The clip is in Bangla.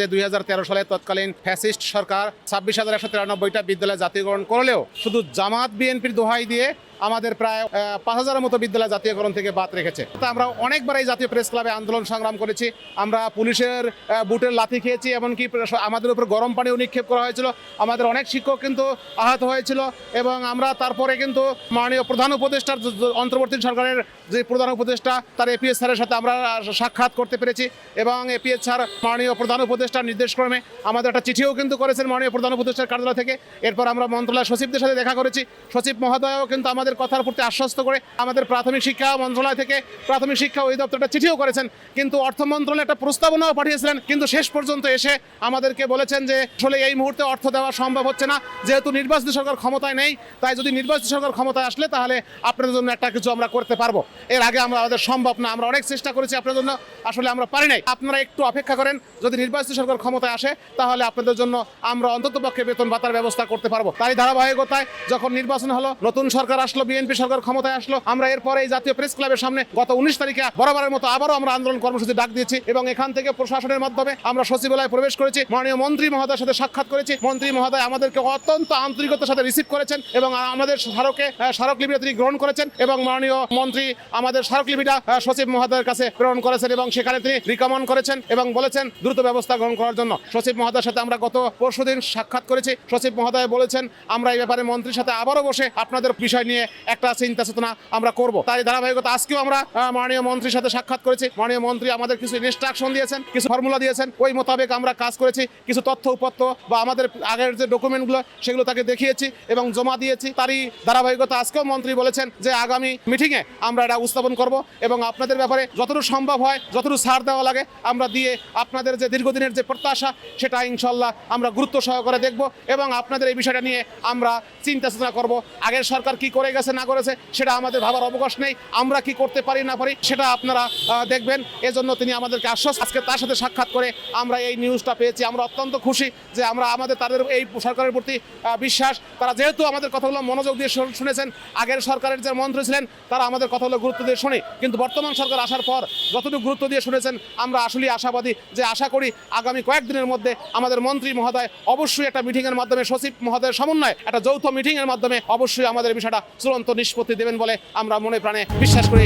যে 2013 সালে তৎকালীন ফ্যাসিস্ট সরকার 26,193টা বিদ্যালয় জাতীয়করণ করলেও শুধু জামাত বিএনপির দোহাই দিয়ে আমাদের প্রায় 5,000-এর মতো বিদ্যালয় জাতীয়করণ থেকে বাদ রেখেছে। তো আমরা অনেকবার এই জাতীয় প্রেস ক্লাবে আন্দোলন সংগ্রাম করেছি। আমরা পুলিশের বুটের লাথি খেয়েছি, এমনকি আমাদের উপর গরম পানিও নিক্ষেপ করা হয়েছিল। আমাদের অনেক শিক্ষক কিন্তু আহত হয়েছিল এবং আমরা তারপরে কিন্তু মাননীয় প্রধান উপদেষ্টার অন্তর্বর্তী সরকারের যে প্রধান উপদেষ্টা তার এপিএস স্যারের সাথে আমরা সাক্ষাৎ করতে পেরেছি এবং এপিএস স্যার মাননীয় প্রধান উপদেষ্টার নির্দেশক্রমে আমাদের একটা চিঠিও কিন্তু করেছেন মাননীয় প্রধান উপদেষ্টার কার্যালয় থেকে। এরপর আমরা মন্ত্রণালয় সচিবদের সাথে দেখা করেছি। সচিব মহোদয়ও কিন্তু আমাদের কথার প্রতি আশ্বস্ত করে আমাদের প্রাথমিক শিক্ষা মন্ত্রণালয় থেকে প্রাথমিক শিক্ষা অধিদপ্তরটা চিঠিও করেছেন, কিন্তু অর্থ মন্ত্রণালয় একটা প্রস্তাবনাও পাঠিয়েছিলেন। কিন্তু শেষ পর্যন্ত এসে আমাদেরকে বলেছেন যে আসলে এই মুহূর্তে অর্থ দেওয়া সম্ভব হচ্ছে না, যেহেতু নির্বাচিত সরকার ক্ষমতায় নেই। তাই যদি নির্বাচিত সরকার ক্ষমতায় আসলে তাহলে আপনাদের জন্য একটা কিছু আমরা করতে পারবো, এর আগে আমাদের সম্ভব না। আমরা অনেক চেষ্টা করেছি আপনাদের জন্য, আসলে আমরা পারি নাই। আপনারা একটু অপেক্ষা করেন, যদি নির্বাচিত সরকার ক্ষমতায় আসে তাহলে আপনাদের জন্য আমরা অন্ততপক্ষে বেতন ভাতার ব্যবস্থা করতে পারবো। তাই ধারাবাহিকতায় যখন নির্বাচন হলো, নতুন সরকার আসলো, বিএনপি সরকার ক্ষমতায় আসলো, আমরা এরপরে এই জাতীয় প্রেস ক্লাবের সামনে গত 19 তারিখে বরাবরের মতো আবারও আমরা আন্দোলন কর্মসূচি ডাক দিয়েছি এবং এখান থেকে প্রশাসনের মাধ্যমে আমরা সচিবালয়ে প্রবেশ করেছি। মাননীয় মন্ত্রী মহোদয়ের সাথে সাক্ষাৎ করেছি। মন্ত্রী মহোদয় আমাদেরকে অত্যন্ত আন্তরিকতার সাথে রিসিভ করেছেন এবং আমাদের স্মারকলিপিটা তিনি গ্রহণ করেছেন এবং মাননীয় মন্ত্রী আমাদের স্মারকলিপিটা সচিব মহোদয়ের কাছে প্রেরণ করেছেন এবং সেখানে তিনি রিকমেন্ড করেছেন এবং বলেছেন দ্রুত ব্যবস্থা গ্রহণ করার জন্য। সচিব মহোদয়ের সাথে আমরা গত পরশুদিন সাক্ষাৎ করেছি। সচিব মহোদয় বলেছেন আমরা এই ব্যাপারে মন্ত্রীর সাথে আবারও বসে আপনাদের বিষয় নিয়ে একটা চিন্তা চেতনা আমরা করব। তাই ধারাবাহিকতা আজকেও আমরা মাননীয় মন্ত্রীর সাথে সাক্ষাৎ করেছি। মাননীয় মন্ত্রী আমাদের কিছু ইনস্ট্রাকশন দিয়েছেন, কিছু ফর্মুলা দিয়েছেন, ওই মোতাবেক আমরা কাজ করেছি। কিছু তথ্য উপত্য বা আমাদের আগের যে ডকুমেন্টগুলো সেগুলো তাকে দেখিয়েছি এবং জমা দিয়েছি। তারই ধারাবাহিকতা আজকেও মন্ত্রী বলেছেন যে আগামী মিটিংয়ে আমরা এটা উপস্থাপন করব এবং আপনাদের ব্যাপারে যতটুকু সম্ভব হয়, যতটুকু ছাড় দেওয়া লাগে আমরা দিয়ে আপনাদের যে দীর্ঘদিনের যে প্রত্যাশা সেটা ইনশাল্লাহ আমরা গুরুত্ব সহকারে দেখব এবং আপনাদের এই বিষয়টা নিয়ে আমরা চিন্তা চেতনা করব। আগের সরকার কি করে গেছে না করেছে সেটা আমাদের ভাবার অবকাশ নেই, আমরা কি করতে পারি না পারি সেটা আপনারা দেখবেন। এজন্য তিনি আমাদেরকে আশ্বস্ত। আজকে তার সাথে সাক্ষাৎ করে আমরা এই নিউজটা পেয়েছি। আমরা অত্যন্ত খুশি যে তাদের এই সরকারের প্রতি বিশ্বাস। তারা যেহেতু আমাদের কথাগুলো মনোযোগ দিয়ে শুনেছেন, আগের সরকারের যে মন্ত্রী ছিলেন তারা আমাদের কথাগুলো গুরুত্ব দিয়ে শুনে, কিন্তু বর্তমান সরকার আসার পর যতটুকু গুরুত্ব দিয়ে শুনেছেন আমরা আসলেই আশাবাদী যে আশা করি আগামী কয়েকদিনের মধ্যে আমাদের মন্ত্রী মহোদয় অবশ্যই একটা মিটিংয়ের মাধ্যমে সচিব মহোদয়ের সমন্বয়ে একটা যৌথ মিটিংয়ের মাধ্যমে অবশ্যই আমাদের বিষয়টা চূড়ান্ত নিষ্পত্তি দেবেন বলে আমরা মনে প্রাণে বিশ্বাস করি।